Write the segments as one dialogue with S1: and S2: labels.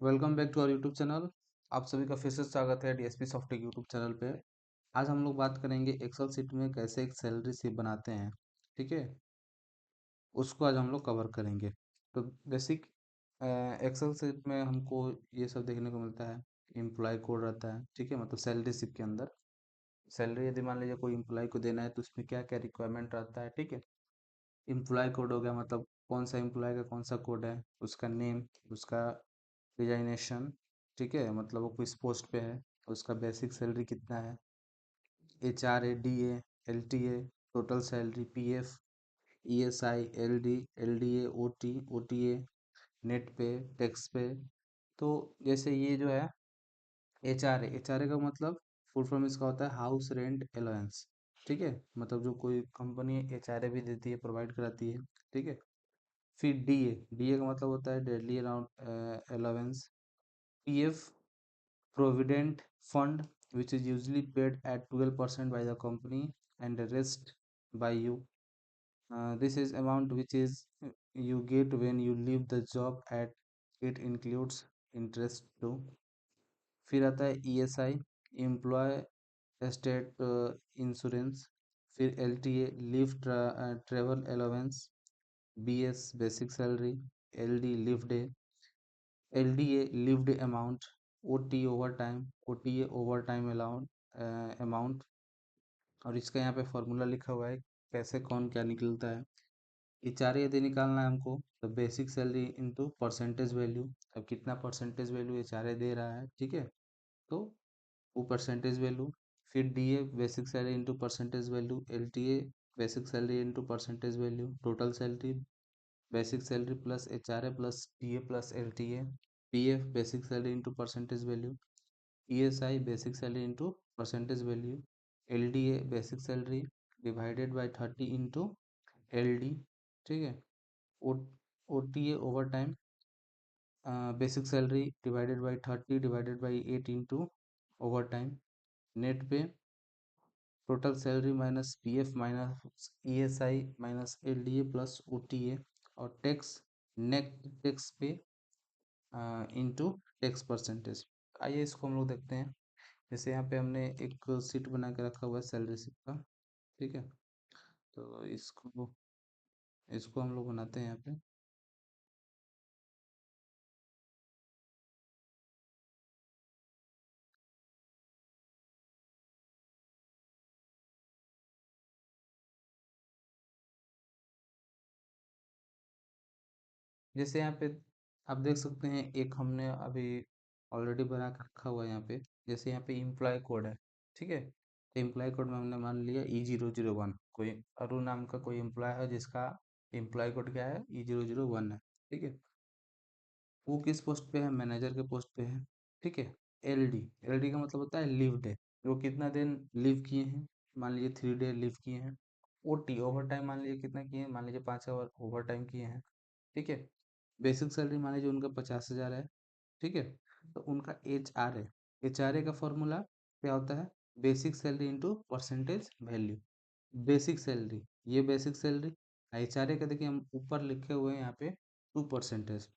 S1: Welcome back to our YouTube channel. आप सभी का फिर से स्वागत है डीएसपी सॉफ्टवेयर यूट्यूब चैनल पे। आज हम लोग बात करेंगे एक्सेल शीट में कैसे एक सैलरी शीट बनाते हैं। ठीक है, उसको आज हम लोग कवर करेंगे। तो बेसिक एक्सेल शीट में हमको ये सब देखने को मिलता है। एम्प्लॉय कोड रहता है, ठीक है, मतलब सैलरी शीट के अंदर सैलरी यदि मान लीजिए कोई एम्प्लॉय को देना है तो उसमें क्या क्या रिक्वायरमेंट रहता है। ठीक है, एम्प्लॉय कोड हो गया, मतलब कौन सा एम्प्लॉय का कौन सा कोड है, उसका नेम, उसका डिजाइनेशन, ठीक है, मतलब वो किस पोस्ट पे है, उसका बेसिक सैलरी कितना है, HRA, DA, LTA, total salary, PF, ESI, LD, LDA, OTA, net पे, टैक्स पे। तो जैसे ये जो है HRA का मतलब फुल फॉर्म इसका होता है हाउस रेंट अलाउंस। ठीक है, मतलब जो कोई कंपनी HRA भी देती है, प्रोवाइड कराती है। ठीक है, फिर DA का मतलब होता है daily around allowance. PF, provident fund, which is usually paid at 12% by the company and the rest by you. This is amount which is you get when you leave the job at it includes interest too. फिर आता है ESI, employ state insurance. फिर LTA, leave travel allowance. BS, basic salary. LD, leave day. LDA, leave day amount. OT, over time. OTA, over time amount. और इसका यहाँ पे formula लिखा हुआ है कैसे कौन क्या निकलता है। HRA यदि निकालना है हमको तो basic salary into percentage value. अब कितना परसेंटेज वैल्यू HRA दे रहा है, ठीक है, तो वो परसेंटेज वैल्यू। फिर DA, basic salary into percentage value. LTA, basic salary into percentage value. Total salary, basic salary plus HRA plus DA plus LTA। PF, basic salary into percentage value. ESI, basic salary into percentage value. LDA, basic salary divided by 30 into LD। ठीक है, OTA, over time, basic salary divided by 30 divided by 8 into over time. Net पे total salary minus PF minus ESI minus LDA plus OTA। और tax, net tax पे into tax percentage. आइए इसको हम लोग देखते हैं। जैसे यहाँ पे हमने एक सीट बना के रखा हुआ है सैलरी सीट का। ठीक है, तो इसको इसको हम लोग बनाते हैं यहाँ पे। जैसे यहाँ पे आप देख सकते हैं, एक हमने अभी ऑलरेडी बना के रखा हुआ है यहाँ पे। जैसे यहाँ पे एम्प्लॉय कोड है, ठीक है, तो एम्प्लॉय कोड में हमने मान लिया E001। कोई अरु नाम का कोई एम्प्लॉय है जिसका एम्प्लॉय कोड क्या है, E001 है। ठीक है, वो किस पोस्ट पे है, मैनेजर के पोस्ट पे है। ठीक है, एल डी का मतलब होता है लीव डे, वो कितना दिन लीव किए हैं, मान लीजिए 3 डे लीव किए हैं। OT, ओवर टाइम, मान लीजिए कितना किए हैं, मान लीजिए 5 आवर ओवर टाइम किए हैं। ठीक है, बेसिक सैलरी मान लीजिए उनका 50,000 है। ठीक है, तो उनका HRA, HRA का फॉर्मूला क्या होता है, basic salary into percentage value. Basic salary, ये बेसिक सैलरी। HRA का देखिए हम ऊपर लिखे हुए हैं यहाँ पे 2%।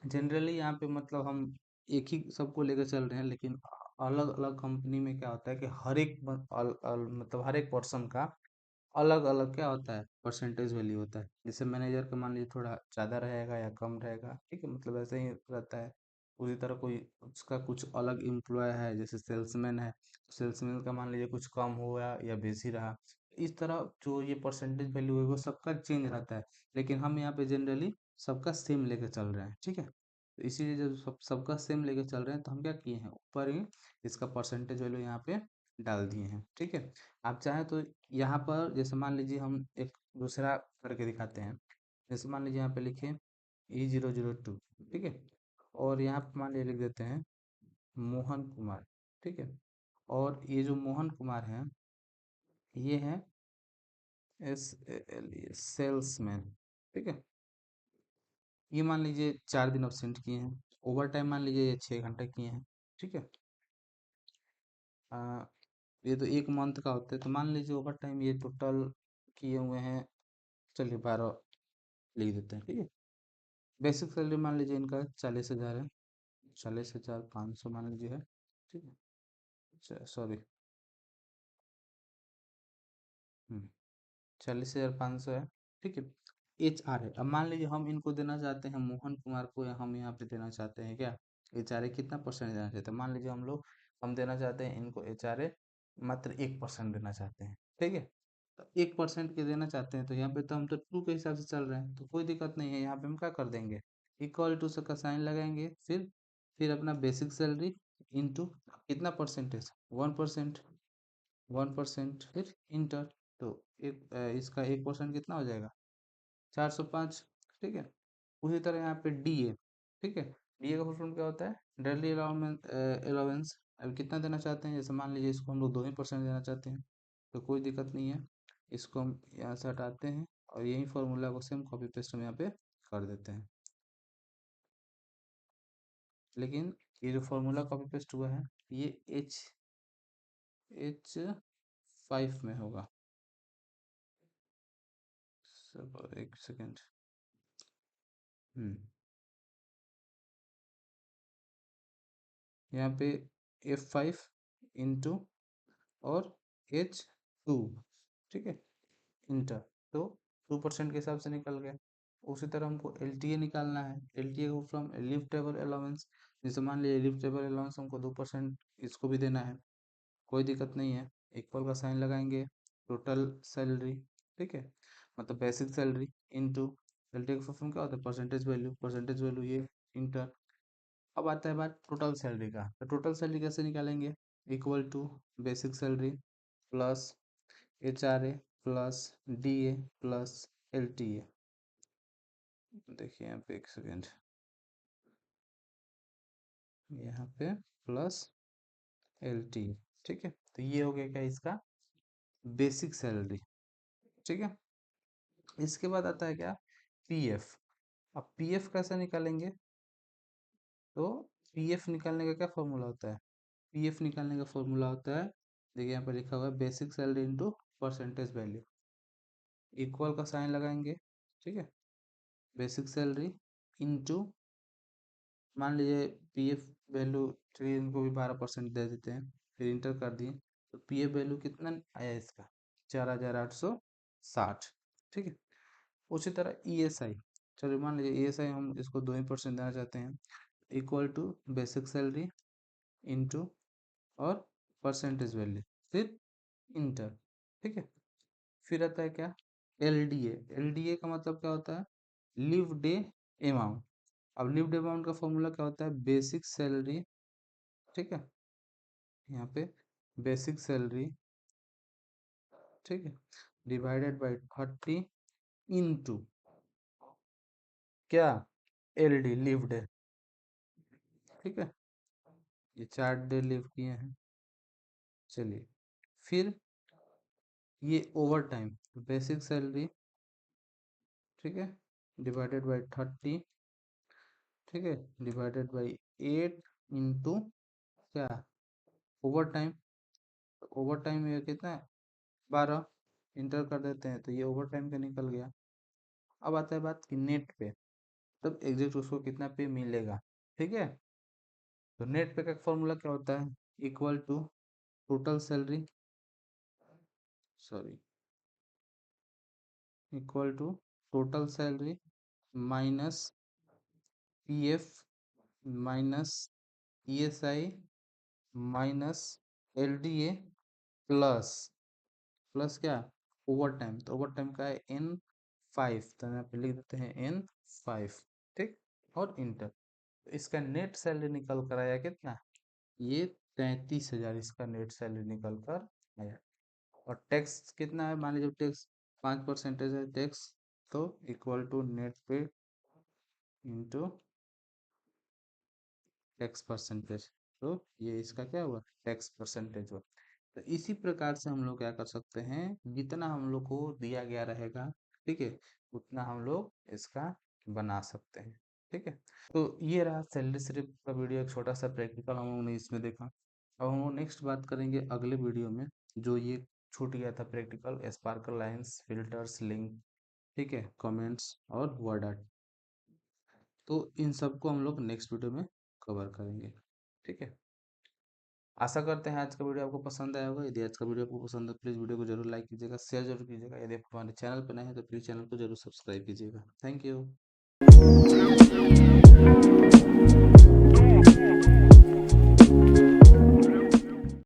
S1: जनरली यहाँ पे मतलब हम एक ही सबको लेकर चल रहे हैं, लेकिन अलग अलग कंपनी में क्या होता है कि हर एक मतलब हर एक पर्सन का अलग अलग क्या होता है, परसेंटेज वैल्यू होता है। जैसे मैनेजर का मान लीजिए थोड़ा ज़्यादा रहेगा या कम रहेगा, ठीक है, मतलब ऐसे ही रहता है। उसी तरह कोई उसका कुछ अलग एम्प्लॉय है, जैसे सेल्समैन है, सेल्समैन का मान लीजिए कुछ कम हुआ या बेसी रहा। इस तरह जो ये परसेंटेज वैल्यू है वो सबका चेंज रहता है, लेकिन हम यहाँ पे जनरली सबका सेम लेके चल रहे हैं। ठीक है, तो इसीलिए जब सबका सेम लेके चल रहे हैं तो हम क्या किए हैं, ऊपर ही इसका परसेंटेज वैल्यू यहाँ पे डाल दिए हैं। ठीक है, आप चाहें तो यहाँ पर जैसे मान लीजिए हम एक दूसरा करके दिखाते हैं। जैसे मान लीजिए यहाँ पे लिखिए E002। ठीक है, और यहाँ पे मान लीजिए लिख देते हैं मोहन कुमार। ठीक है, और ये जो मोहन कुमार है ये है सेल्समैन। ठीक है, ये मान लीजिए 4 दिन अब्सेंट किए हैं। ओवर टाइम मान लीजिए ये 6 घंटे किए हैं। ठीक है, आ, ये तो एक मंथ का होता है, तो मान लीजिए ओवर टाइम ये टोटल किए हुए हैं, चलिए 12 लिख देते हैं। ठीक है, बेसिक सैलरी मान लीजिए इनका 40,000 है। 40,500 मान लीजिए है। ठीक है, सॉरी, 40,500 है। ठीक है, HR है। अब मान लीजिए हम इनको देना चाहते हैं मोहन कुमार को, या हम यहाँ पे देना चाहते हैं क्या, HR कितना परसेंट देना चाहते हैं, मान लीजिए हम देना चाहते हैं इनको HR मात्र 1% देना चाहते हैं। ठीक है, तो 1% के देना चाहते हैं, तो यहाँ पे तो हम तो 2 के हिसाब से चल रहे हैं, तो कोई दिक्कत नहीं है। यहाँ पे हम क्या कर देंगे, इक्वल टू से का साइन लगाएंगे, फिर अपना बेसिक सैलरी इंटू कितना परसेंटेज, 1%, 1%, फिर इंटर। तो इसका 1% कितना हो जाएगा, 405। ठीक है, उसी तरह यहाँ पे DA। ठीक है, DA का फुल फॉर्म क्या होता है, डेली अलाउंस। अब कितना देना चाहते हैं, जैसे मान लीजिए इसको हम लोग 2% देना चाहते हैं, तो कोई दिक्कत नहीं है, इसको हम यहाँ से हटाते हैं और यही फॉर्मूला को सेम कॉपी पेस्ट हम यहाँ पे कर देते हैं। लेकिन ये जो फॉर्मूला कॉपी पेस्ट हुआ है, ये H5 में होगा। सब एक सेकेंड। हम्म यहाँ पे F5 इंटू और H2। ठीक है, इंटर। तो 2% के हिसाब से निकल गया। उसी तरह हमको LTA निकालना है। LTA को फ्रॉम लीव टेबल अलाउंस, जैसे मान लीजिए लीव टेबल अलाउंस हमको 2% इसको भी देना है, कोई दिक्कत नहीं है। इक्वल का साइन लगाएंगे, टोटल सैलरी, ठीक है, मतलब बेसिक सैलरी इंटू LTA का फॉर्म क्या होता है, परसेंटेज वैल्यू ये, इंटर। अब आता है बात टोटल सैलरी का, तो टोटल सैलरी कैसे निकालेंगे, equal to basic salary plus HRA plus DA plus LTA। देखिए यहाँ पे एक सेकेंड, यहाँ पे प्लस LTA। ठीक है, तो ये हो गया क्या इसका बेसिक सैलरी। ठीक है, इसके बाद आता है क्या, PF। अब PF कैसे निकालेंगे, तो PF निकालने का क्या फॉर्मूला होता है, PF निकालने का फॉर्मूला होता है, देखिए यहाँ पे लिखा हुआ है basic salary into percentage value, equal का साइन लगाएंगे। ठीक है, बेसिक सैलरी इंटू, मान लीजिए PF वैल्यू, चलिए इनको भी 12% दे देते हैं, फिर इंटर कर दिए, तो PF वैल्यू कितना आया इसका, 4,860। ठीक है, उसी तरह ESI, चलिए मान लीजिए ESI हम इसको 2% देना चाहते हैं, equal to basic salary into और परसेंटेज वैल्यू, फिर इंटर। ठीक है, फिर आता है क्या, LDA का मतलब क्या होता है, लीव डे अमाउंट। अब लीव डे अमाउंट का फॉर्मूला क्या होता है, बेसिक सैलरी, ठीक है, यहाँ पे बेसिक सैलरी, ठीक है, डिवाइडेड बाई 30 इंटू क्या, LD लीव डे। ठीक है, ये 4 डे लीव किए हैं। चलिए, फिर ये ओवर टाइम, बेसिक सैलरी, ठीक है, डिवाइडेड बाई 30, ठीक है, डिवाइडेड बाई 8 इंटू क्या, ओवर टाइम। ओवर टाइम ये कितना है, 12, इंटर कर देते हैं, तो ये ओवर टाइम का निकल गया। अब आता है बात कि नेट पे, तब एग्जैक्ट उसको कितना पे मिलेगा। ठीक है, तो नेट पे का फॉर्मूला क्या होता है, equal to total salary, sorry, equal to total salary minus PF minus ESI minus LDA plus, क्या, ओवर टाइम। तो ओवर टाइम का है N5, तो यहाँ पे लिख देते हैं N5। ठीक, और इंटर। तो इसका नेट सैलरी निकल कर आया कितना, ये 33,000 इसका नेट सैलरी निकल कर आया। और टैक्स कितना है, मान लीजिए टैक्स 5% है टैक्स, तो इक्वल टू नेट पे इंटू टैक्स परसेंटेज, तो ये इसका क्या हुआ, टैक्स परसेंटेज हुआ। तो इसी प्रकार से हम लोग क्या कर सकते हैं, जितना हम लोग को दिया गया रहेगा, ठीक है, उतना हम लोग इसका बना सकते हैं। ठीक है, तो ये रहा सैलरी स्लिप का वीडियो, एक छोटा सा प्रैक्टिकल हम लोगों ने इसमें देखा। अब हम लोग नेक्स्ट बात करेंगे अगले वीडियो में, जो ये छूट गया था practical, sparkle lines, filters, link, ठीक है, कमेंट्स और वर्ड आर्ट। तो इन सबको हम लोग नेक्स्ट वीडियो में कवर करेंगे। ठीक है, आशा करते हैं आज का वीडियो आपको पसंद आया होगा। यदि आज का वीडियो आपको पसंद है प्लीज़ वीडियो को जरूर लाइक कीजिएगा, शेयर जरूर कीजिएगा। यदि आप हमारे चैनल पर नए हैं तो प्लीज़ चैनल को जरूर सब्सक्राइब कीजिएगा। Thank you.